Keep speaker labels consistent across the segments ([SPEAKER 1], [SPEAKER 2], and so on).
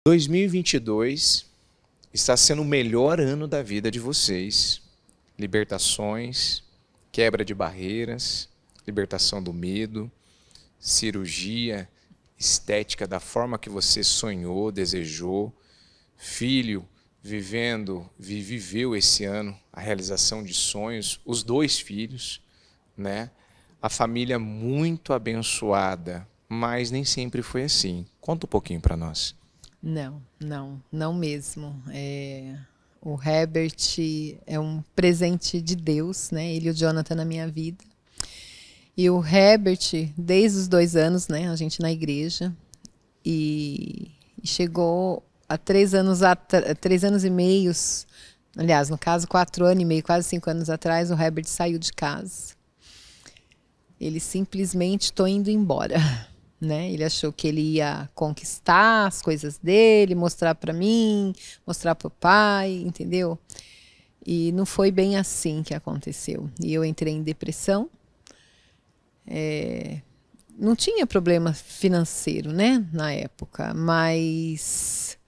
[SPEAKER 1] 2022 está sendo o melhor ano da vida de vocês. Libertações, quebra de barreiras, libertação do medo, cirurgia estética da forma que você sonhou, desejou, filho viveu esse ano a realização de sonhos, os 2 filhos, né? A família muito abençoada, mas nem sempre foi assim. Conta um pouquinho para nós.
[SPEAKER 2] Não mesmo. O Herbert é um presente de Deus, né? Ele e o Jonathan na minha vida. E o Herbert, desde os 2 anos, né? A gente na igreja. E chegou há 3 anos e meio, aliás, no caso, 4 anos e meio, quase 5 anos atrás, o Herbert saiu de casa. Ele simplesmente tô indo embora. Né? Ele achou que ele ia conquistar as coisas dele, mostrar para mim, mostrar para o pai, entendeu? E não foi bem assim que aconteceu. E eu entrei em depressão. Não tinha problema financeiro, né, na época, mas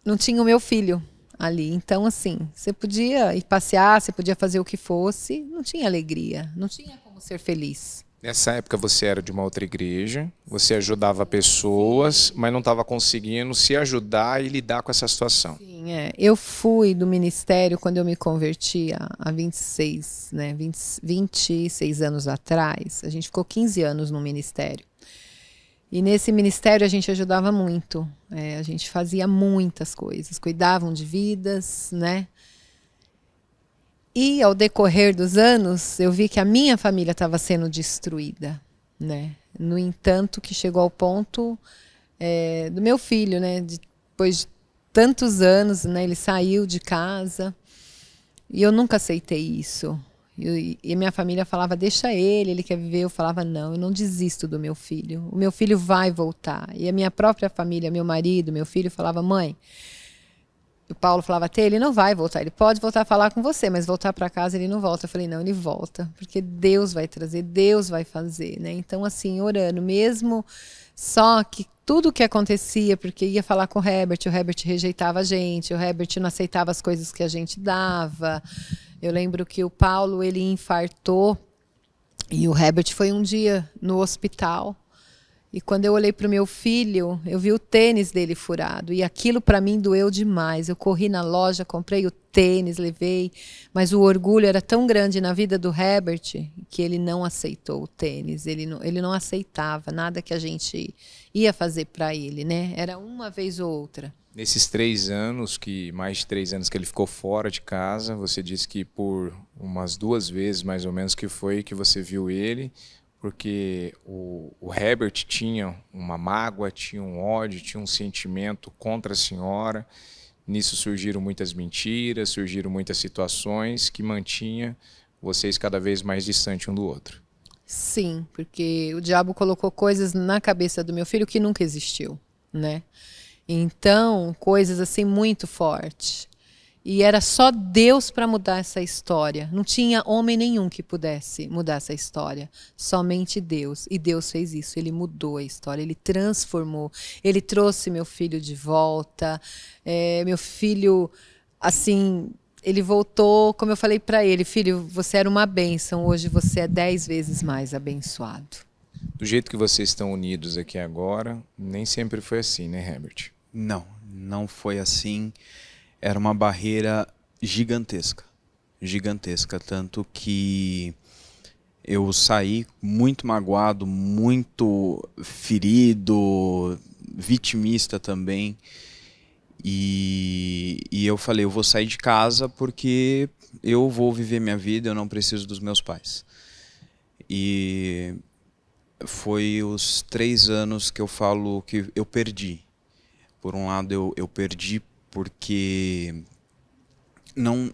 [SPEAKER 2] não tinha o meu filho ali. Então, assim, você podia ir passear, você podia fazer o que fosse, não tinha alegria, não tinha como ser feliz.
[SPEAKER 1] Nessa época você era de uma outra igreja, você ajudava pessoas, mas não estava conseguindo se ajudar e lidar com essa situação.
[SPEAKER 2] Sim, eu fui do ministério quando eu me converti há 26 anos atrás. A gente ficou 15 anos no ministério. E nesse ministério a gente ajudava muito. A gente fazia muitas coisas, cuidavam de vidas, né? E ao decorrer dos anos, eu vi que a minha família estava sendo destruída, né? No entanto, que chegou ao ponto do meu filho, né? Depois de tantos anos, né? Ele saiu de casa e eu nunca aceitei isso. E a minha família falava, deixa ele quer viver. Eu falava, não, eu não desisto do meu filho. O meu filho vai voltar. E a minha própria família, meu marido, meu filho, falava, mãe... O Paulo falava até, ele não vai voltar, ele pode voltar a falar com você, mas voltar para casa ele não volta. Eu falei, não, ele volta, porque Deus vai trazer, Deus vai fazer, né? Então, assim, orando mesmo, só que tudo que acontecia, porque ia falar com o Herbert rejeitava a gente, o Herbert não aceitava as coisas que a gente dava. Eu lembro que o Paulo, ele infartou, e o Herbert foi um dia no hospital. E quando eu olhei para o meu filho, eu vi o tênis dele furado. E aquilo para mim doeu demais. Eu corri na loja, comprei o tênis, levei. Mas o orgulho era tão grande na vida do Herbert que ele não aceitou o tênis. Ele não aceitava nada que a gente ia fazer para ele, né? Era uma vez ou outra.
[SPEAKER 1] Nesses 3 anos, mais de 3 anos que ele ficou fora de casa, você disse que por umas 2 vezes, mais ou menos, que foi que você viu ele, porque o Herbert tinha uma mágoa, tinha um ódio, tinha um sentimento contra a senhora. Nisso surgiram muitas mentiras, surgiram muitas situações que mantinha vocês cada vez mais distantes um do outro.
[SPEAKER 2] Sim, porque o diabo colocou coisas na cabeça do meu filho que nunca existiu, né? Então, coisas assim muito fortes. E era só Deus para mudar essa história. Não tinha homem nenhum que pudesse mudar essa história. Somente Deus. E Deus fez isso. Ele mudou a história. Ele transformou. Ele trouxe meu filho de volta. Meu filho, assim, ele voltou, como eu falei para ele, filho, você era uma bênção. Hoje você é 10 vezes mais abençoado.
[SPEAKER 1] Do jeito que vocês estão unidos aqui agora, nem sempre foi assim, né, Herbert?
[SPEAKER 3] Não foi assim. Era uma barreira gigantesca, tanto que eu saí muito magoado, muito ferido, vitimista também, e eu falei, eu vou sair de casa porque eu vou viver minha vida, eu não preciso dos meus pais. E foi os 3 anos que eu falo que eu perdi. Por um lado eu perdi porque não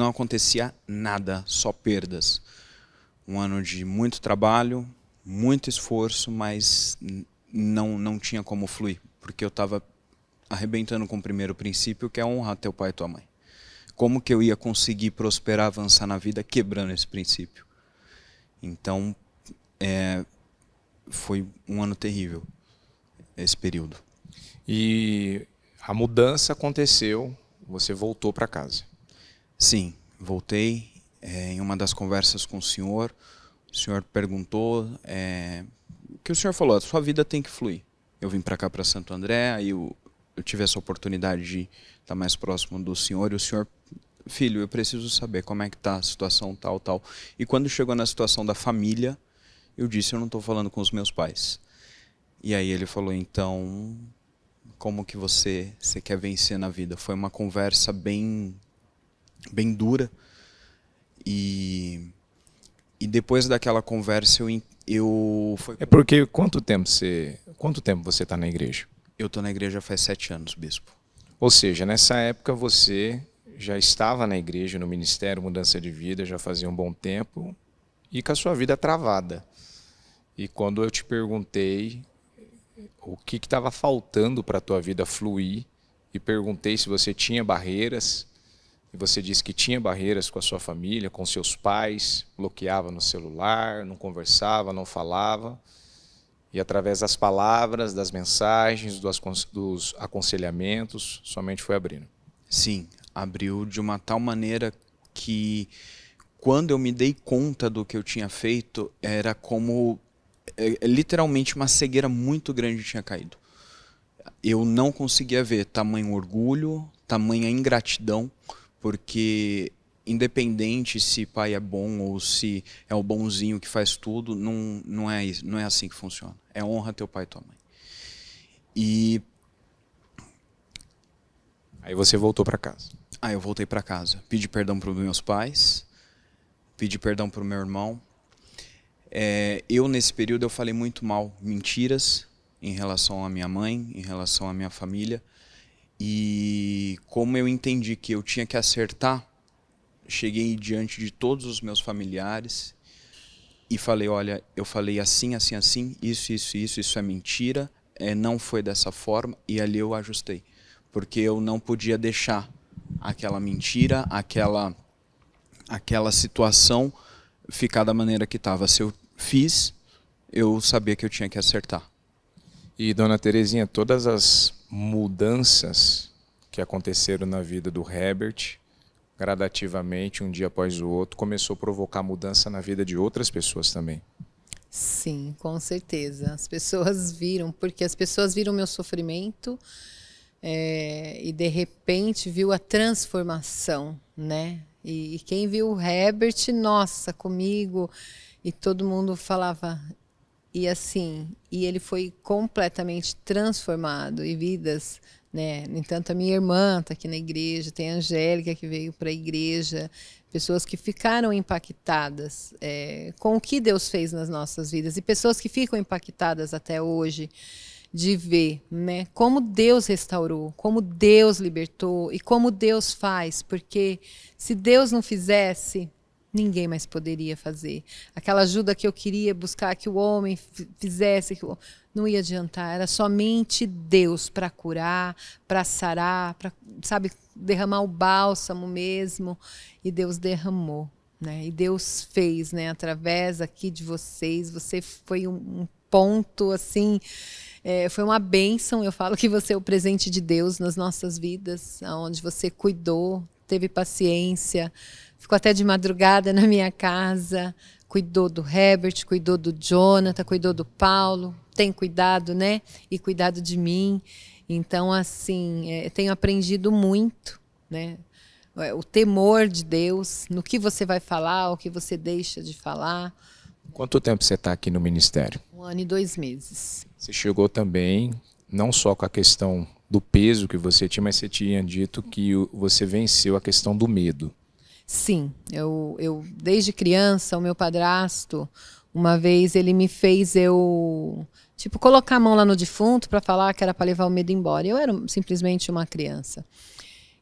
[SPEAKER 3] acontecia nada, só perdas. Um ano de muito trabalho, muito esforço, mas não tinha como fluir, porque eu estava arrebentando com o primeiro princípio, que é honrar teu pai e tua mãe. Como que eu ia conseguir prosperar, avançar na vida quebrando esse princípio? Então, foi um ano terrível, esse período.
[SPEAKER 1] E a mudança aconteceu, você voltou para casa.
[SPEAKER 3] Sim, voltei. Em uma das conversas com o senhor perguntou, que o senhor falou, a sua vida tem que fluir. Eu vim para cá, para Santo André, aí eu tive essa oportunidade de estar mais próximo do senhor, e o senhor, filho, eu preciso saber como é que está a situação tal, tal. E quando chegou na situação da família, eu disse, eu não estou falando com os meus pais. E aí ele falou, então, como que você quer vencer na vida? Foi uma conversa bem dura. E depois daquela conversa
[SPEAKER 1] É porque quanto tempo você está na igreja?
[SPEAKER 3] Eu estou na igreja faz 7 anos, bispo.
[SPEAKER 1] Ou seja, nessa época você já estava na igreja, no ministério Mudança de Vida, já fazia um bom tempo e com a sua vida travada. E quando eu te perguntei o que estava faltando para a tua vida fluir e perguntei se você tinha barreiras, e você disse que tinha barreiras com a sua família, com seus pais, bloqueava no celular, não conversava, não falava. E através das palavras, das mensagens, dos aconselhamentos, somente foi abrindo.
[SPEAKER 3] Sim, abriu de uma tal maneira que quando eu me dei conta do que eu tinha feito, era como literalmente uma cegueira muito grande tinha caído. Eu não conseguia ver tamanho orgulho, tamanha ingratidão, porque independente se pai é bom ou se é o bonzinho que faz tudo, não é assim que funciona. É honra teu pai e tua mãe. E
[SPEAKER 1] aí você voltou para casa.
[SPEAKER 3] Aí eu voltei para casa. Pedi perdão para os meus pais, pedi perdão para o meu irmão. Nesse período, eu falei muito mal, mentiras em relação à minha mãe, em relação à minha família. E como eu entendi que eu tinha que acertar, cheguei diante de todos os meus familiares e falei, olha, eu falei assim, assim, assim, isso é mentira, não foi dessa forma, e ali eu ajustei. Porque eu não podia deixar aquela mentira, aquela situação ficar da maneira que estava. Se eu fiz, eu sabia que eu tinha que acertar.
[SPEAKER 1] E, dona Terezinha, todas as mudanças que aconteceram na vida do Herbert, gradativamente, um dia após o outro, começou a provocar mudança na vida de outras pessoas também.
[SPEAKER 2] Sim, com certeza. As pessoas viram, porque as pessoas viram meu sofrimento e, de repente, viu a transformação, né? E quem viu o Herbert, nossa, comigo, e todo mundo falava... E assim, ele foi completamente transformado e vidas, né? No entanto, a minha irmã está aqui na igreja, tem a Angélica que veio para a igreja, pessoas que ficaram impactadas com o que Deus fez nas nossas vidas e pessoas que ficam impactadas até hoje de ver, né? Como Deus restaurou, como Deus libertou e como Deus faz, porque se Deus não fizesse... ninguém mais poderia fazer. Aquela ajuda que eu queria buscar que o homem fizesse, não ia adiantar. Era somente Deus para curar, para sarar, para, sabe, derramar o bálsamo mesmo. E Deus derramou, né? E Deus fez, né? Através aqui de vocês. Você foi um ponto assim... foi uma bênção. Eu falo que você é o presente de Deus nas nossas vidas, onde você cuidou, teve paciência, ficou até de madrugada na minha casa, cuidou do Herbert, cuidou do Jonathan, cuidou do Paulo, tem cuidado, né? E cuidado de mim. Então, assim, tenho aprendido muito, né? O temor de Deus, no que você vai falar, o que você deixa de falar.
[SPEAKER 1] Quanto tempo você está aqui no ministério?
[SPEAKER 2] 1 ano e 2 meses.
[SPEAKER 1] Você chegou também, não só com a questão do peso que você tinha, mas você tinha dito que você venceu a questão do medo.
[SPEAKER 2] Sim, eu desde criança, o meu padrasto, uma vez ele me fez tipo, colocar a mão lá no defunto para falar que era para levar o medo embora. Eu era simplesmente uma criança.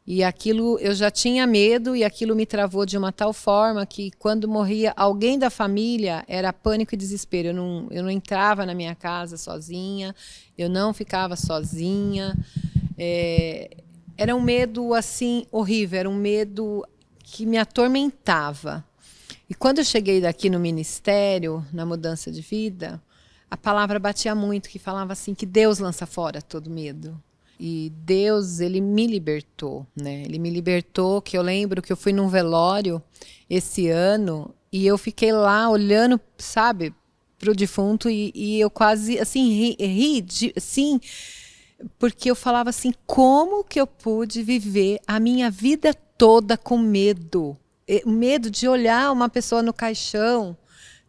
[SPEAKER 2] E aquilo, eu já tinha medo e aquilo me travou de uma tal forma que quando morria alguém da família, era pânico e desespero. Eu não entrava na minha casa sozinha, eu não ficava sozinha. Era um medo assim horrível, era um medo que me atormentava. E quando eu cheguei daqui no ministério, na mudança de vida, a palavra batia muito, que falava assim, que Deus lança fora todo medo. E Deus, ele me libertou, né? Ele me libertou, que eu lembro que eu fui num velório esse ano e eu fiquei lá olhando, sabe, pro defunto e eu quase, assim, assim, porque eu falava assim, como que eu pude viver a minha vida toda com medo? Medo de olhar uma pessoa no caixão,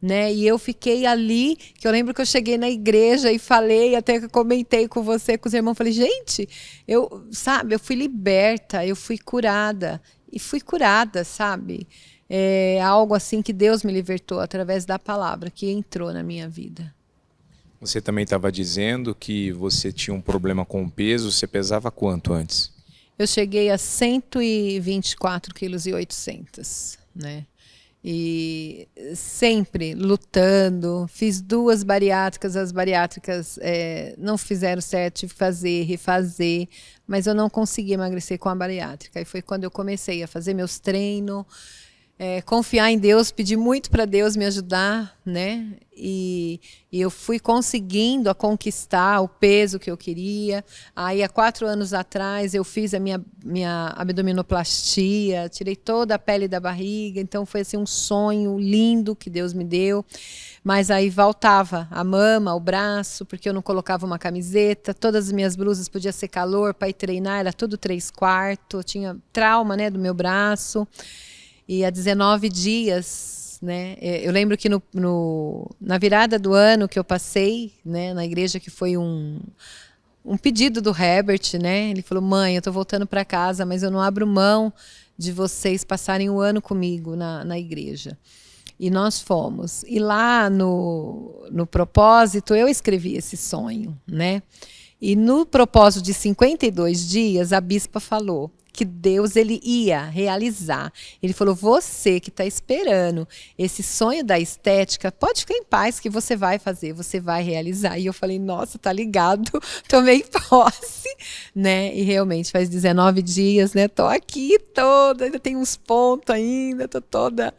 [SPEAKER 2] né? E eu fiquei ali, que eu lembro que eu cheguei na igreja e falei, até que eu comentei com você, com os irmãos, falei, gente, eu fui liberta, eu fui curada, e fui curada, sabe? É algo assim que Deus me libertou através da palavra que entrou na minha vida.
[SPEAKER 1] Você também estava dizendo que você tinha um problema com o peso, você pesava quanto antes?
[SPEAKER 2] Eu cheguei a 124,8 kg, né? E sempre lutando, fiz 2 bariátricas, as bariátricas não fizeram certo, tive que fazer, refazer, mas eu não consegui emagrecer com a bariátrica. E foi quando eu comecei a fazer meus treinos, confiar em Deus, pedir muito para Deus me ajudar, né? E eu fui conseguindo a conquistar o peso que eu queria. Aí, há 4 anos atrás, eu fiz a minha abdominoplastia, tirei toda a pele da barriga. Então, foi assim, um sonho lindo que Deus me deu. Mas aí voltava a mama, o braço, porque eu não colocava uma camiseta. Todas as minhas blusas podia ser calor para ir treinar, era tudo 3/4. Eu tinha trauma, né, do meu braço. E há 19 dias, né? Eu lembro que na virada do ano que eu passei, né, na igreja, que foi um pedido do Herbert, né? Ele falou, mãe, eu estou voltando para casa, mas eu não abro mão de vocês passarem o ano comigo na igreja. E nós fomos. E lá no propósito, eu escrevi esse sonho, né? E no propósito de 52 dias, a bispa falou que Deus, ele ia realizar. Ele falou, você que está esperando esse sonho da estética, pode ficar em paz que você vai fazer, você vai realizar. E eu falei, nossa, tá ligado? Tomei posse, né? E realmente faz 19 dias, né? Tô aqui toda, ainda tem uns pontos ainda, tô toda,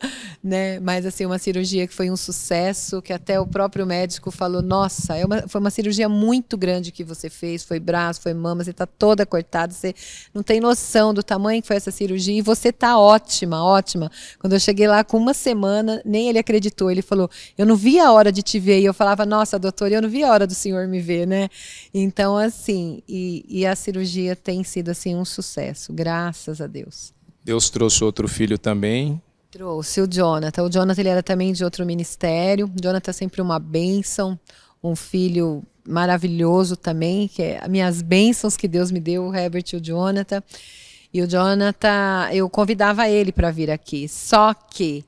[SPEAKER 2] né? Mas assim, uma cirurgia que foi um sucesso, que até o próprio médico falou, nossa, foi uma cirurgia muito grande que você fez, foi braço, foi mama, você tá toda cortada, você não tem noção do tamanho que foi essa cirurgia, e você tá ótima, ótima. Quando eu cheguei lá com 1 semana, nem ele acreditou, ele falou, eu não vi a hora de te ver, e eu falava, nossa, doutor, eu não vi a hora do senhor me ver, né? Então, assim, e a cirurgia tem sido, assim, um sucesso, graças a Deus.
[SPEAKER 1] Deus trouxe outro filho também.
[SPEAKER 2] Trouxe o Jonathan. O Jonathan, ele era também de outro ministério. O Jonathan é sempre uma bênção, um filho maravilhoso também, que é as minhas bênçãos que Deus me deu, o Herbert e o Jonathan. E o Jonathan, eu convidava ele para vir aqui, só que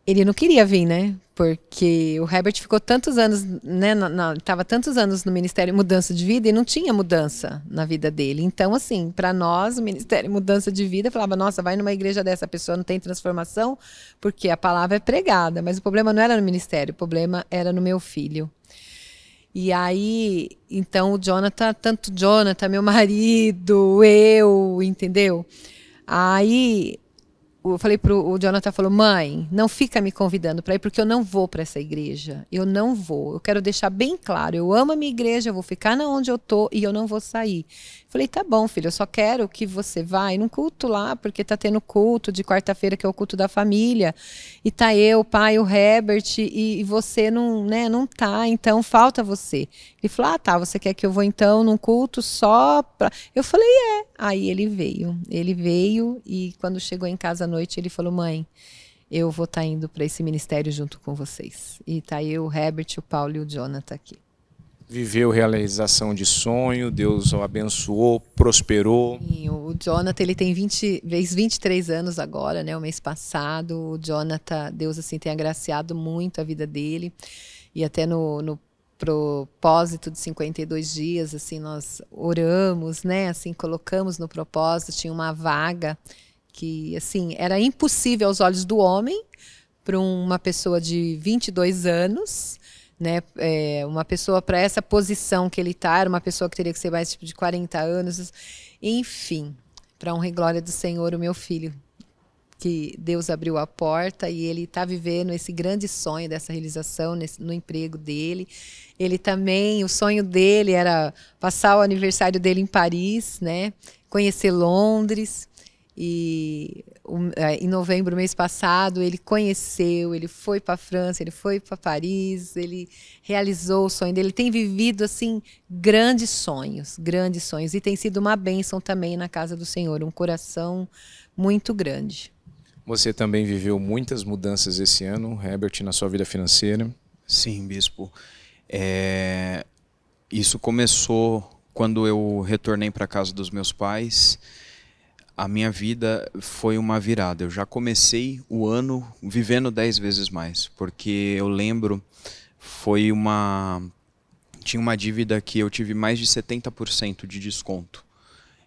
[SPEAKER 2] ele não queria vir, né? Porque o Herbert ficou tantos anos, né? Estava tantos anos no Ministério Mudança de Vida e não tinha mudança na vida dele. Então, assim, para nós, o Ministério Mudança de Vida falava, nossa, vai numa igreja dessa, a pessoa não tem transformação, porque a palavra é pregada. Mas o problema não era no ministério, o problema era no meu filho. E aí, então, o Jonathan, tanto o Jonathan, meu marido, eu, entendeu? Aí, eu falei o Jonathan falou, mãe, não fica me convidando para ir, porque eu não vou para essa igreja. Eu não vou. Eu quero deixar bem claro, eu amo a minha igreja, eu vou ficar na onde eu tô e eu não vou sair. Falei, tá bom, filho, eu só quero que você vá num culto lá, porque tá tendo culto de quarta-feira, que é o culto da família, e tá eu, o pai, o Herbert, e você não, né, não tá, então falta você. Ele falou, ah, tá, você quer que eu vou então num culto só pra... Eu falei, Aí ele veio, e quando chegou em casa à noite, ele falou, mãe, eu vou estar indo para esse ministério junto com vocês. E tá eu, o Herbert, o Paulo e o Jonathan aqui.
[SPEAKER 1] Viveu realização de sonho, Deus o abençoou, prosperou.
[SPEAKER 2] Sim, o Jonathan, ele tem 23 anos agora, né? O mês passado. O Jonathan, Deus assim tem agraciado muito a vida dele. E até no propósito de 52 dias, assim, nós oramos, né? Assim, colocamos no propósito, tinha uma vaga que, assim, era impossível aos olhos do homem para uma pessoa de 22 anos, né? Uma pessoa para essa posição que ele está, era uma pessoa que teria que ser mais tipo de 40 anos, enfim, para honra e glória do Senhor, o meu filho que Deus abriu a porta e ele está vivendo esse grande sonho dessa realização no emprego dele. Ele também, o sonho dele era passar o aniversário dele em Paris, né? Conhecer Londres. E em novembro, mês passado, ele conheceu, ele foi para a França, ele foi para Paris, ele realizou o sonho dele. Ele tem vivido assim grandes sonhos e tem sido uma bênção também na casa do Senhor, um coração muito grande.
[SPEAKER 1] Você também viveu muitas mudanças esse ano, Herbert, na sua vida financeira?
[SPEAKER 3] Sim, bispo. Isso começou quando eu retornei para a casa dos meus pais. A minha vida foi uma virada. Eu já comecei o ano vivendo 10 vezes mais, porque eu lembro, tinha uma dívida que eu tive mais de 70% de desconto.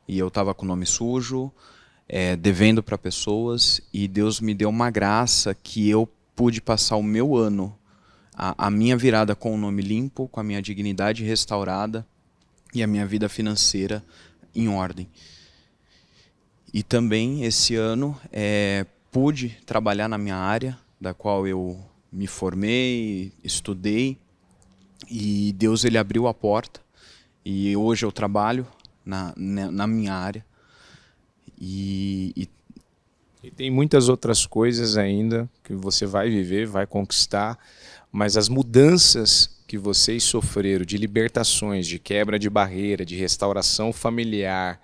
[SPEAKER 3] E eu estava com o nome sujo, devendo para pessoas, e Deus me deu uma graça que eu pude passar o meu ano, a minha virada com o nome limpo, com a minha dignidade restaurada e a minha vida financeira em ordem. E também esse ano pude trabalhar na minha área, da qual eu me formei, estudei, e Deus ele abriu a porta, e hoje eu trabalho na minha área. E
[SPEAKER 1] tem muitas outras coisas ainda que você vai viver, vai conquistar, mas as mudanças que vocês sofreram de libertações, de quebra de barreira, de restauração familiar,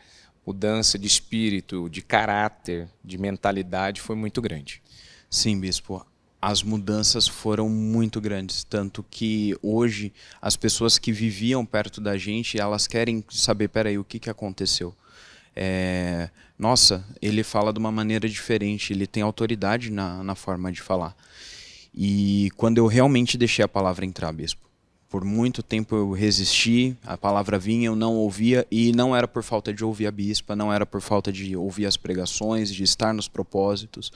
[SPEAKER 1] mudança de espírito, de caráter, de mentalidade, foi muito grande.
[SPEAKER 3] Sim, bispo. As mudanças foram muito grandes, tanto que hoje as pessoas que viviam perto da gente, elas querem saber, peraí, o que aconteceu? Nossa, ele fala de uma maneira diferente, ele tem autoridade na forma de falar. E quando eu realmente deixei a palavra entrar, bispo, por muito tempo eu resisti, a palavra vinha, eu não ouvia, e não era por falta de ouvir a bispa, não era por falta de ouvir as pregações, de estar nos propósitos,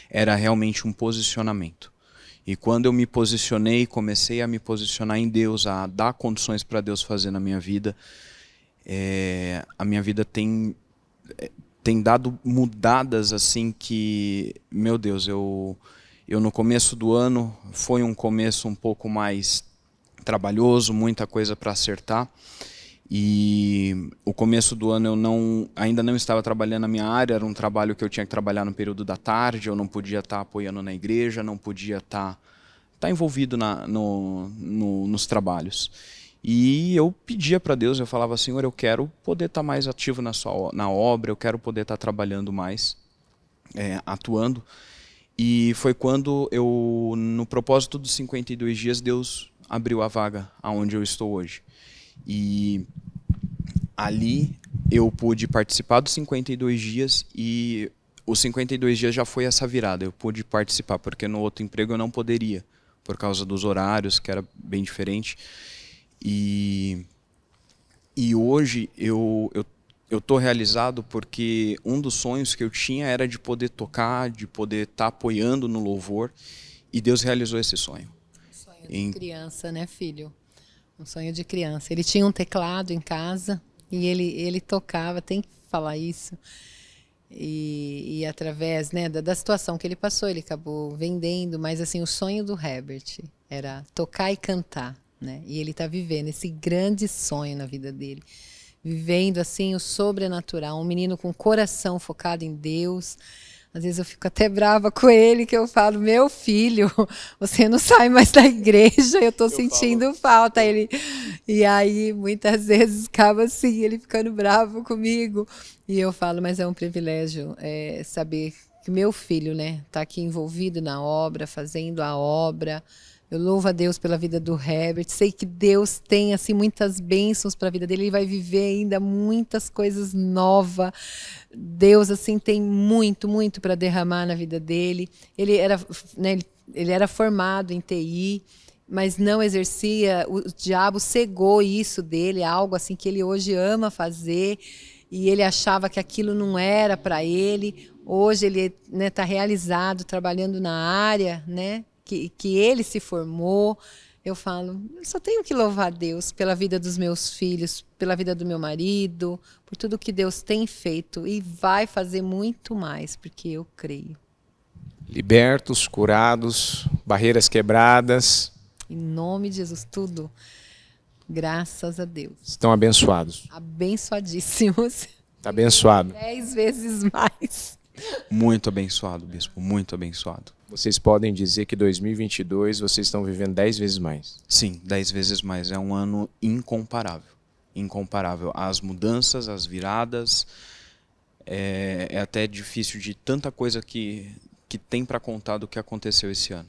[SPEAKER 3] era realmente um posicionamento. E quando eu me posicionei, comecei a me posicionar em Deus, a dar condições para Deus fazer na minha vida, a minha vida tem dado mudadas assim que, meu Deus, eu no começo do ano foi um começo um pouco mais trabalhoso, muita coisa para acertar, e o começo do ano eu ainda não estava trabalhando na minha área, era um trabalho que eu tinha que trabalhar no período da tarde, eu não podia estar apoiando na igreja, não podia estar envolvido nos trabalhos. E eu pedia para Deus, eu falava, Senhor, eu quero poder estar mais ativo na obra, eu quero poder estar trabalhando mais, atuando. E foi quando no propósito dos 52 dias, Deus abriu a vaga aonde eu estou hoje. E ali eu pude participar dos 52 dias e os 52 dias já foi essa virada. Eu pude participar, porque no outro emprego eu não poderia, por causa dos horários, que era bem diferente. E hoje eu estou realizado porque um dos sonhos que eu tinha era de poder tocar, de poder estar apoiando no louvor, e Deus realizou esse sonho.
[SPEAKER 2] Um sonho de criança, né, filho? Um sonho de criança. Ele tinha um teclado em casa e ele tocava, tem que falar isso. E através, né, da situação que ele passou, ele acabou vendendo, mas assim, o sonho do Herbert era tocar e cantar, né? E ele está vivendo esse grande sonho na vida dele. Vivendo assim o sobrenatural, um menino com coração focado em Deus. Às vezes eu fico até brava com ele, que eu falo, meu filho, você não sai mais da igreja, eu estou sentindo falta. E aí, muitas vezes, acaba assim, ele ficando bravo comigo. E eu falo, mas é um privilégio saber que meu filho, né, está aqui envolvido na obra, fazendo a obra. Eu louvo a Deus pela vida do Herbert. Sei que Deus tem assim muitas bênçãos para a vida dele. Ele vai viver ainda muitas coisas novas. Deus assim tem muito, muito para derramar na vida dele. Ele era, né, ele era formado em TI, mas não exercia. O diabo cegou isso dele, algo assim que ele hoje ama fazer. E ele achava que aquilo não era para ele. Hoje ele, né, está realizado, trabalhando na área, né? Que ele se formou. Eu falo, eu só tenho que louvar a Deus pela vida dos meus filhos, pela vida do meu marido, por tudo que Deus tem feito e vai fazer muito mais, porque eu creio.
[SPEAKER 1] Libertos, curados, barreiras quebradas.
[SPEAKER 2] Em nome de Jesus, tudo. Graças a Deus.
[SPEAKER 1] Estão abençoados.
[SPEAKER 2] Abençoadíssimos.
[SPEAKER 1] Está abençoado.
[SPEAKER 2] 10 vezes mais.
[SPEAKER 3] Muito abençoado, bispo, muito abençoado.
[SPEAKER 1] Vocês podem dizer que 2022 vocês estão vivendo 10 vezes mais.
[SPEAKER 3] Sim, 10 vezes mais. É um ano incomparável. Incomparável. As mudanças, as viradas. É até difícil de tanta coisa que tem para contar do que aconteceu esse ano.